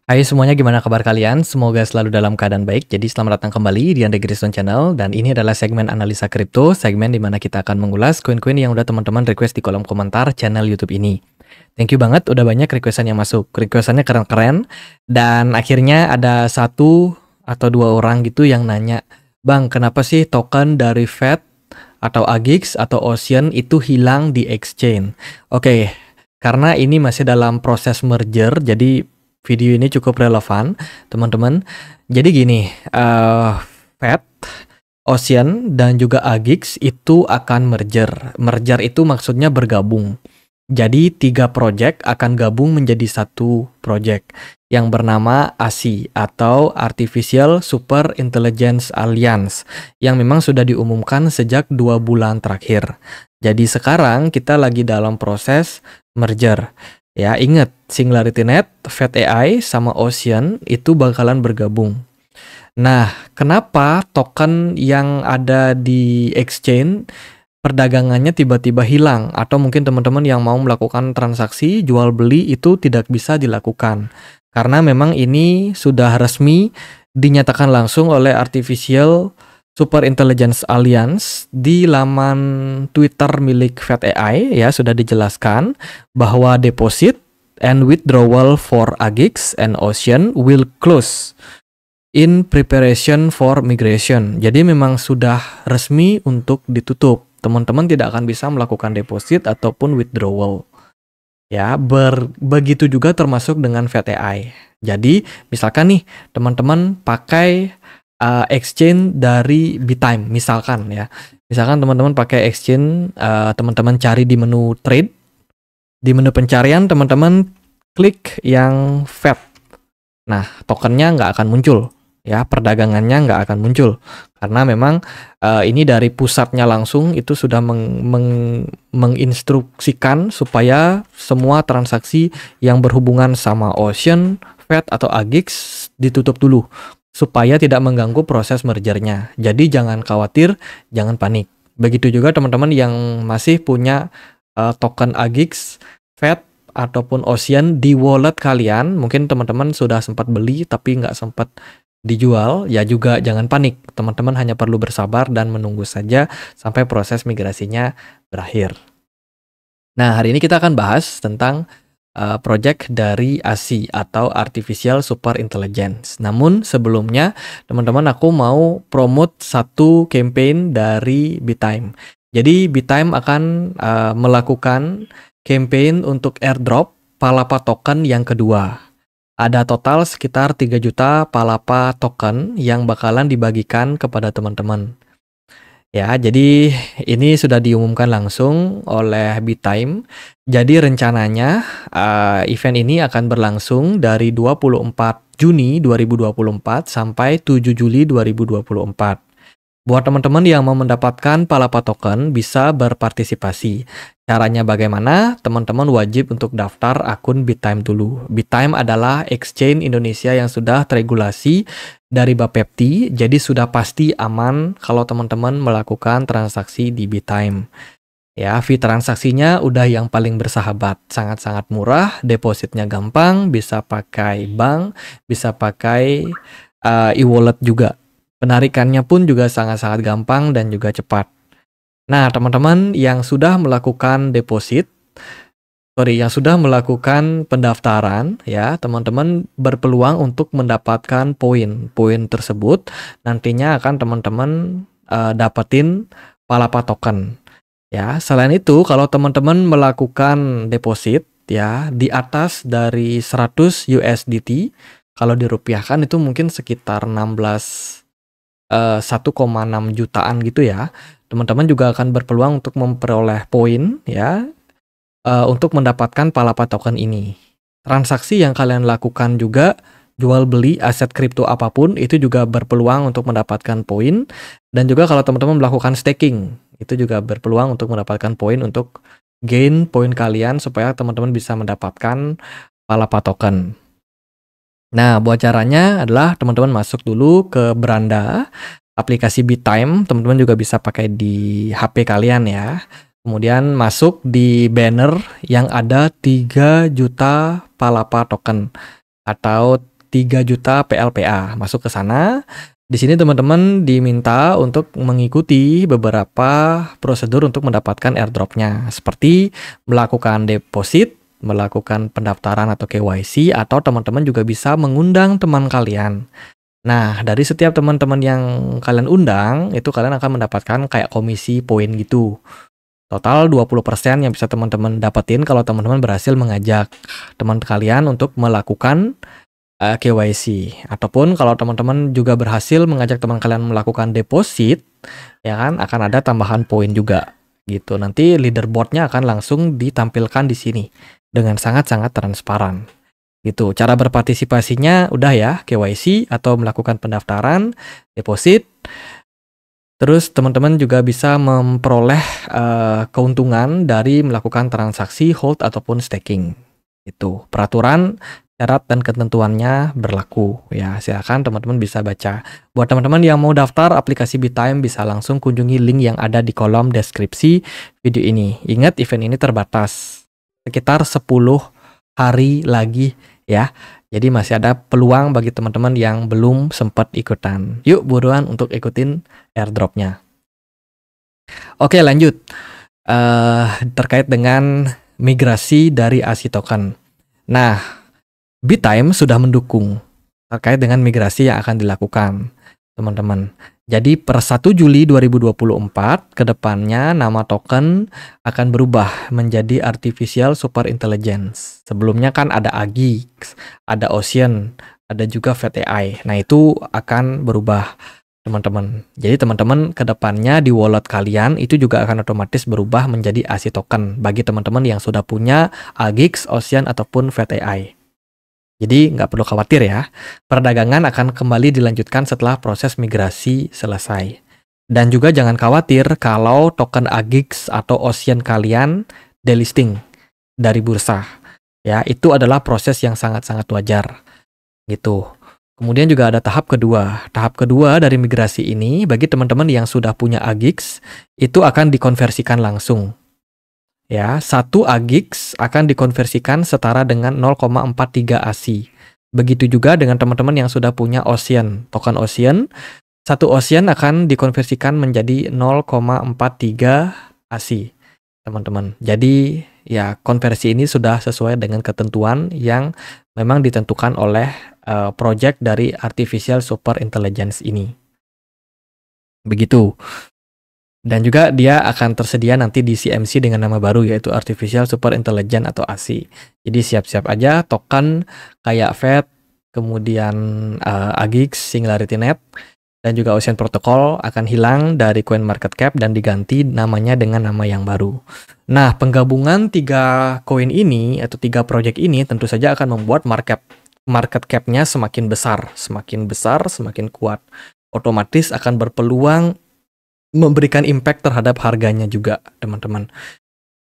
Hai semuanya, gimana kabar kalian? Semoga selalu dalam keadaan baik. Jadi selamat datang kembali di Andre Griston Channel. Dan ini adalah segmen analisa kripto, segmen di mana kita akan mengulas koin-koin yang udah teman-teman request di kolom komentar channel YouTube ini. Thank you banget, udah banyak requestan yang masuk. Requestannya keren-keren. Dan akhirnya ada satu atau dua orang gitu yang nanya, Bang, kenapa sih token dari Fed atau AGIX atau Ocean itu hilang di exchange? Oke, karena ini masih dalam proses merger, jadi video ini cukup relevan, teman-teman. Jadi gini, Fed, Ocean, dan juga AGIX itu akan merger. Merger itu maksudnya bergabung. Jadi 3 project akan gabung menjadi satu project yang bernama ASI atau Artificial Super Intelligence Alliance yang memang sudah diumumkan sejak 2 bulan terakhir. Jadi sekarang kita lagi dalam proses merger. Ya, ingat, SingularityNet, Fed AI, sama Ocean itu bakalan bergabung. Nah, kenapa token yang ada di exchange perdagangannya tiba-tiba hilang? Atau mungkin teman-teman yang mau melakukan transaksi jual beli itu tidak bisa dilakukan. Karena memang ini sudah resmi dinyatakan langsung oleh Artificial Super Intelligence Alliance di laman Twitter milik Fed AI, ya, sudah dijelaskan bahwa deposit and withdrawal for AGIX and Ocean will close in preparation for migration. Jadi memang sudah resmi untuk ditutup. Teman-teman tidak akan bisa melakukan deposit ataupun withdrawal. Ya, begitu juga termasuk dengan Fed AI. Jadi, misalkan nih, teman-teman pakai exchange dari Bitime, misalkan ya. Misalkan teman-teman pakai exchange, teman-teman cari di menu trade, di menu pencarian teman-teman klik yang Fed. Nah, tokennya nggak akan muncul, ya, perdagangannya nggak akan muncul. Karena memang ini dari pusatnya langsung itu sudah menginstruksikan supaya semua transaksi yang berhubungan sama Ocean, Fed, atau AGIX ditutup dulu, supaya tidak mengganggu proses mergernya. Jadi jangan khawatir, jangan panik. Begitu juga teman-teman yang masih punya token AGIX, Fed, ataupun Ocean di wallet kalian. Mungkin teman-teman sudah sempat beli tapi nggak sempat dijual, ya juga jangan panik. Teman-teman hanya perlu bersabar dan menunggu saja sampai proses migrasinya berakhir. Nah, hari ini kita akan bahas tentang project dari ASI atau Artificial Super Intelligence. Namun sebelumnya, teman-teman, aku mau promote satu campaign dari Bitime. Jadi Bitime akan melakukan campaign untuk airdrop Palapa token yang kedua. Ada total sekitar 3 juta Palapa token yang bakalan dibagikan kepada teman-teman. Ya, jadi ini sudah diumumkan langsung oleh Bitime. Jadi rencananya event ini akan berlangsung dari 24 Juni 2024 sampai 7 Juli 2024. Buat teman-teman yang mau mendapatkan Palapa token bisa berpartisipasi. Caranya bagaimana? Teman-teman wajib untuk daftar akun Bitime dulu. Bitime adalah exchange Indonesia yang sudah teregulasi dari Bapepti, jadi sudah pasti aman kalau teman-teman melakukan transaksi di Bitime. Ya, fee transaksinya udah yang paling bersahabat, sangat-sangat murah, depositnya gampang, bisa pakai bank, bisa pakai e-wallet juga. Penarikannya pun juga sangat-sangat gampang dan juga cepat. Nah, teman-teman yang sudah melakukan yang sudah melakukan pendaftaran, ya, teman-teman berpeluang untuk mendapatkan poin. Poin tersebut nantinya akan teman-teman dapetin Palapa token. Ya, selain itu, kalau teman-teman melakukan deposit, ya, di atas dari 100 USDT, kalau dirupiahkan itu mungkin sekitar 1,6 jutaan gitu ya. Teman-teman juga akan berpeluang untuk memperoleh poin, ya, untuk mendapatkan Palapa token ini. Transaksi yang kalian lakukan juga, jual beli aset kripto apapun, itu juga berpeluang untuk mendapatkan poin. Dan juga kalau teman-teman melakukan staking, itu juga berpeluang untuk mendapatkan poin untuk gain poin kalian supaya teman-teman bisa mendapatkan Palapa token. Nah, buat caranya adalah teman-teman masuk dulu ke beranda aplikasi Bitime. Teman-teman juga bisa pakai di HP kalian ya. Kemudian masuk di banner yang ada 3 juta Palapa token atau 3 juta PLPA masuk ke sana. Di sini teman-teman diminta untuk mengikuti beberapa prosedur untuk mendapatkan airdropnya, seperti melakukan deposit, melakukan pendaftaran atau KYC, atau teman-teman juga bisa mengundang teman kalian. Nah, dari setiap teman-teman yang kalian undang, itu kalian akan mendapatkan kayak komisi poin gitu. Total 20% yang bisa teman-teman dapetin kalau teman-teman berhasil mengajak teman kalian untuk melakukan KYC. Ataupun kalau teman-teman juga berhasil mengajak teman kalian melakukan deposit, ya kan, akan ada tambahan poin juga gitu. Nanti leaderboardnya akan langsung ditampilkan di sini dengan sangat-sangat transparan. Gitu. Cara berpartisipasinya udah ya, KYC atau melakukan pendaftaran, deposit. Terus teman-teman juga bisa memperoleh keuntungan dari melakukan transaksi hold ataupun staking. Itu peraturan, syarat dan ketentuannya berlaku ya. Silakan teman-teman bisa baca. Buat teman-teman yang mau daftar aplikasi BitTime bisa langsung kunjungi link yang ada di kolom deskripsi video ini. Ingat, event ini terbatas sekitar 10 hari lagi ya. Jadi masih ada peluang bagi teman-teman yang belum sempat ikutan. Yuk buruan untuk ikutin airdropnya. Oke, lanjut. Terkait dengan migrasi dari ASI token. Nah, BitTime sudah mendukung terkait dengan migrasi yang akan dilakukan, teman-teman. Jadi per 1 Juli 2024 ke depannya nama token akan berubah menjadi Artificial Super Intelligence. Sebelumnya kan ada AGIX, ada Ocean, ada juga FatAI. Nah, itu akan berubah, teman-teman. Jadi teman-teman ke depannya di wallet kalian itu juga akan otomatis berubah menjadi ASI token bagi teman-teman yang sudah punya AGIX, Ocean ataupun FatAI. Jadi nggak perlu khawatir ya, perdagangan akan kembali dilanjutkan setelah proses migrasi selesai. Dan juga jangan khawatir kalau token AGIX atau Ocean kalian delisting dari bursa. Ya, itu adalah proses yang sangat-sangat wajar. Gitu. Kemudian juga ada tahap kedua. Tahap kedua dari migrasi ini bagi teman-teman yang sudah punya AGIX itu akan dikonversikan langsung. Ya, 1 AGIX akan dikonversikan setara dengan 0,43 ASI. Begitu juga dengan teman-teman yang sudah punya Ocean, token Ocean, 1 Ocean akan dikonversikan menjadi 0,43 ASI, teman-teman. Jadi, ya konversi ini sudah sesuai dengan ketentuan yang memang ditentukan oleh project dari Artificial Super Intelligence ini. Begitu. Dan juga dia akan tersedia nanti di CMC dengan nama baru yaitu Artificial Super Intelligence atau ASI. Jadi siap-siap aja token kayak FED, kemudian AGIX, SingularityNet, dan juga Ocean Protocol akan hilang dari CoinMarketCap dan diganti namanya dengan nama yang baru. Nah, penggabungan 3 koin ini atau 3 project ini tentu saja akan membuat market cap-nya semakin besar, semakin kuat. Otomatis akan berpeluang memberikan impact terhadap harganya juga, teman-teman.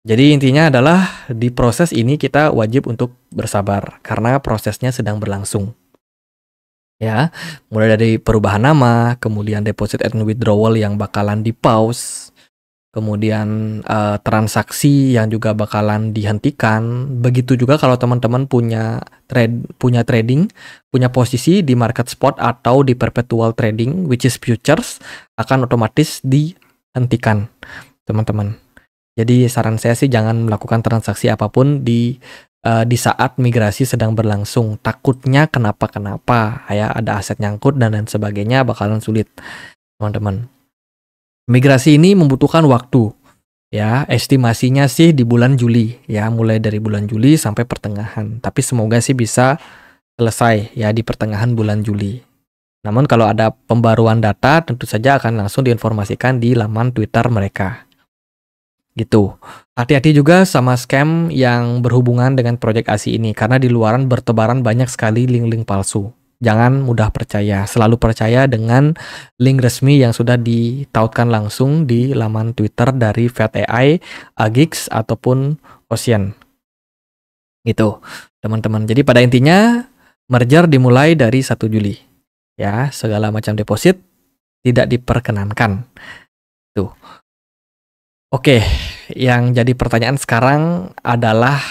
Jadi intinya adalah di proses ini kita wajib untuk bersabar karena prosesnya sedang berlangsung. Ya, mulai dari perubahan nama, kemudian deposit and withdrawal yang bakalan di-pause, kemudian transaksi yang juga bakalan dihentikan. Begitu juga kalau teman-teman punya trading, punya posisi di market spot atau di perpetual trading, which is futures, akan otomatis dihentikan, teman-teman. Jadi saran saya sih jangan melakukan transaksi apapun di saat migrasi sedang berlangsung. Takutnya kenapa-kenapa, ya ada aset nyangkut dan lain sebagainya bakalan sulit, teman-teman. Migrasi ini membutuhkan waktu, ya estimasinya sih di bulan Juli, ya mulai dari bulan Juli sampai pertengahan. Tapi semoga sih bisa selesai ya di pertengahan bulan Juli. Namun kalau ada pembaruan data tentu saja akan langsung diinformasikan di laman Twitter mereka. Gitu. Hati-hati juga sama scam yang berhubungan dengan proyek ASI ini karena di luaran bertebaran banyak sekali link-link palsu. Jangan mudah percaya, selalu percaya dengan link resmi yang sudah ditautkan langsung di laman Twitter dari FatAI, AGIX, ataupun Ocean. Gitu, teman-teman. Jadi pada intinya, merger dimulai dari 1 Juli. Ya, segala macam deposit tidak diperkenankan. Tuh. Oke, yang jadi pertanyaan sekarang adalah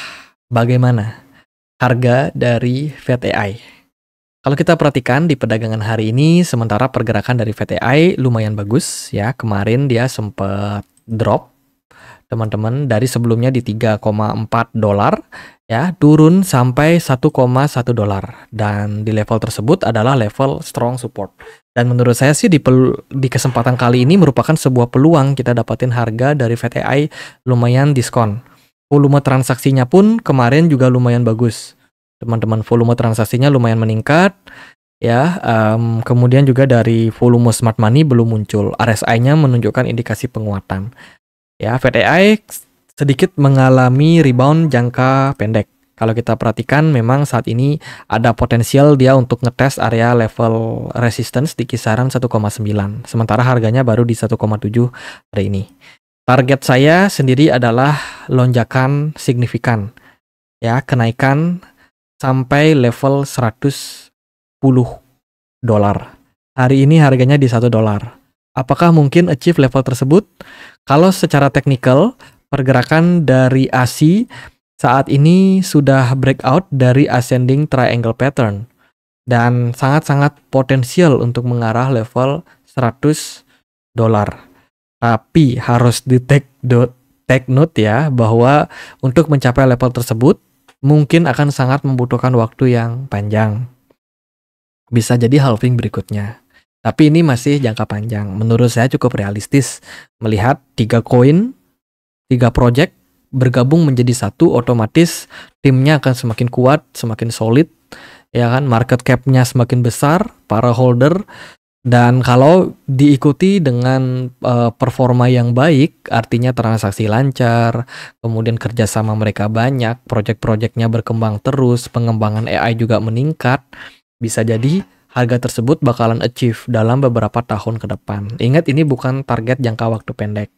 bagaimana harga dari FatAI? Kalau kita perhatikan di perdagangan hari ini, sementara pergerakan dari VTI lumayan bagus ya. Kemarin dia sempat drop, teman-teman, dari sebelumnya di 3,4 dolar ya, turun sampai 1,1 dolar. Dan di level tersebut adalah level strong support. Dan menurut saya sih di kesempatan kali ini merupakan sebuah peluang kita dapatin harga dari VTI lumayan diskon. Volume transaksinya pun kemarin juga lumayan bagus. Teman-teman, volume transaksinya lumayan meningkat ya. Kemudian juga dari volume smart money belum muncul. RSI-nya menunjukkan indikasi penguatan. Ya, VTI sedikit mengalami rebound jangka pendek. Kalau kita perhatikan memang saat ini ada potensial dia untuk ngetes area level resistance di kisaran 1,9. Sementara harganya baru di 1,7 hari ini. Target saya sendiri adalah lonjakan signifikan. Ya, kenaikan sampai level 110 dolar. Hari ini harganya di 1 dolar. Apakah mungkin achieve level tersebut? Kalau secara teknikal, pergerakan dari ASI saat ini sudah breakout dari ascending triangle pattern dan sangat-sangat potensial untuk mengarah level 100 dolar. Tapi harus take note ya, bahwa untuk mencapai level tersebut mungkin akan sangat membutuhkan waktu yang panjang. Bisa jadi halving berikutnya. Tapi ini masih jangka panjang. Menurut saya cukup realistis melihat 3 koin, 3 project bergabung menjadi satu, otomatis timnya akan semakin kuat, semakin solid, ya kan? Market cap-nya semakin besar, para holder. Dan kalau diikuti dengan performa yang baik, artinya transaksi lancar, kemudian kerjasama mereka banyak, project-projectnya berkembang terus, pengembangan AI juga meningkat, bisa jadi harga tersebut bakalan achieve dalam beberapa tahun ke depan. Ingat, ini bukan target jangka waktu pendek,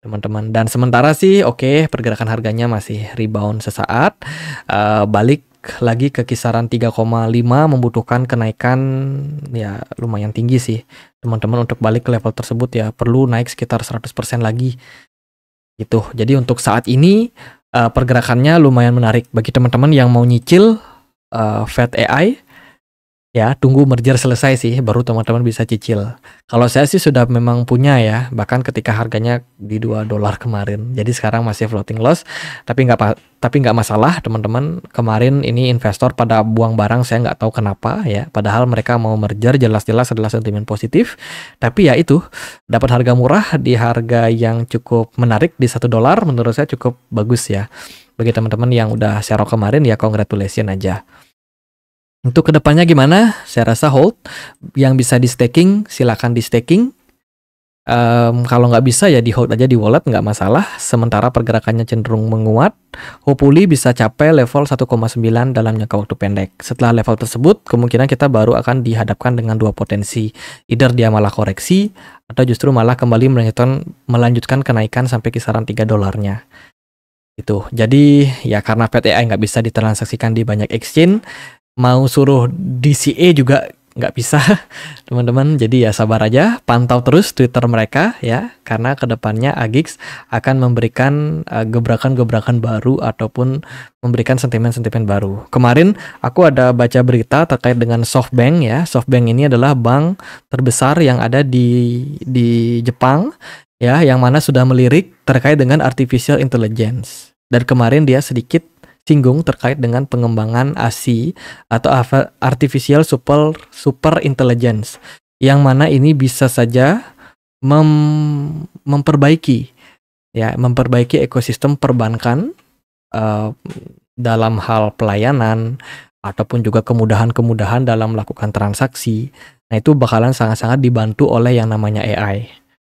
teman-teman. Dan sementara sih oke, pergerakan harganya masih rebound sesaat, balik lagi ke kisaran 3,5, membutuhkan kenaikan ya lumayan tinggi sih teman-teman. Untuk balik ke level tersebut ya perlu naik sekitar 100% lagi gitu. Jadi untuk saat ini pergerakannya lumayan menarik bagi teman-teman yang mau nyicil Fed AI. Ya, tunggu merger selesai sih, baru teman-teman bisa cicil. Kalau saya sih sudah memang punya ya, bahkan ketika harganya di 2 dolar kemarin. Jadi sekarang masih floating loss, tapi nggak masalah teman-teman. Kemarin ini investor pada buang barang, saya nggak tahu kenapa ya. Padahal mereka mau merger, jelas-jelas adalah sentimen positif. Tapi ya itu, dapat harga murah di harga yang cukup menarik di 1 dolar, menurut saya cukup bagus ya. Bagi teman-teman yang udah share kemarin ya congratulations aja. Untuk kedepannya gimana? Saya rasa hold. Yang bisa di staking, silakan di staking. Kalau nggak bisa ya di hold aja di wallet, nggak masalah. Sementara pergerakannya cenderung menguat, hopefully bisa capai level 1,9 dalam jangka waktu pendek. Setelah level tersebut, kemungkinan kita baru akan dihadapkan dengan dua potensi. Either dia malah koreksi, atau justru malah kembali melanjutkan kenaikan sampai kisaran 3 dolarnya. Itu. Jadi ya karena VTI nggak bisa ditransaksikan di banyak exchange, mau suruh DCA juga nggak bisa teman-teman. Jadi ya sabar aja, pantau terus Twitter mereka ya, karena kedepannya Agix akan memberikan gebrakan-gebrakan baru ataupun memberikan sentimen-sentimen baru. Kemarin aku ada baca berita terkait dengan SoftBank ya. SoftBank ini adalah bank terbesar yang ada di Jepang ya, yang mana sudah melirik terkait dengan artificial intelligence. Dan kemarin dia sedikit singgung terkait dengan pengembangan ASI atau Artificial Super Intelligence, yang mana ini bisa saja memperbaiki ekosistem perbankan dalam hal pelayanan ataupun juga kemudahan-kemudahan dalam melakukan transaksi. Nah, itu bakalan sangat-sangat dibantu oleh yang namanya AI,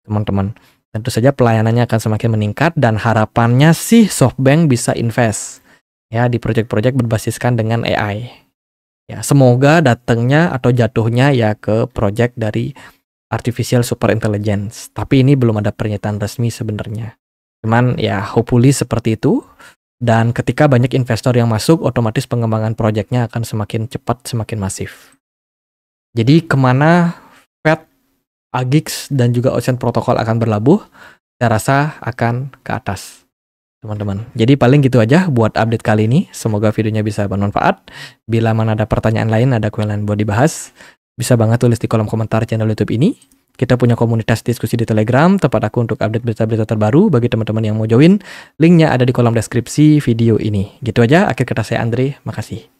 teman-teman. Tentu saja pelayanannya akan semakin meningkat dan harapannya sih SoftBank bisa invest ya di proyek-proyek berbasiskan dengan AI. Ya, semoga datangnya atau jatuhnya ya ke proyek dari Artificial Super Intelligence. Tapi ini belum ada pernyataan resmi sebenarnya. Cuman ya hopefully seperti itu. Dan ketika banyak investor yang masuk, otomatis pengembangan proyeknya akan semakin cepat, semakin masif. Jadi kemana Fed, Agix, dan juga Ocean Protocol akan berlabuh? Saya rasa akan ke atas. teman-teman. Jadi paling gitu aja buat update kali ini. Semoga videonya bisa bermanfaat. Bila mana ada pertanyaan lain, ada kuesioner lain buat dibahas, bisa banget tulis di kolom komentar channel YouTube ini. Kita punya komunitas diskusi di Telegram, tempat aku untuk update berita-berita terbaru bagi teman-teman yang mau join. Linknya ada di kolom deskripsi video ini. Gitu aja, akhir kata saya Andre, makasih.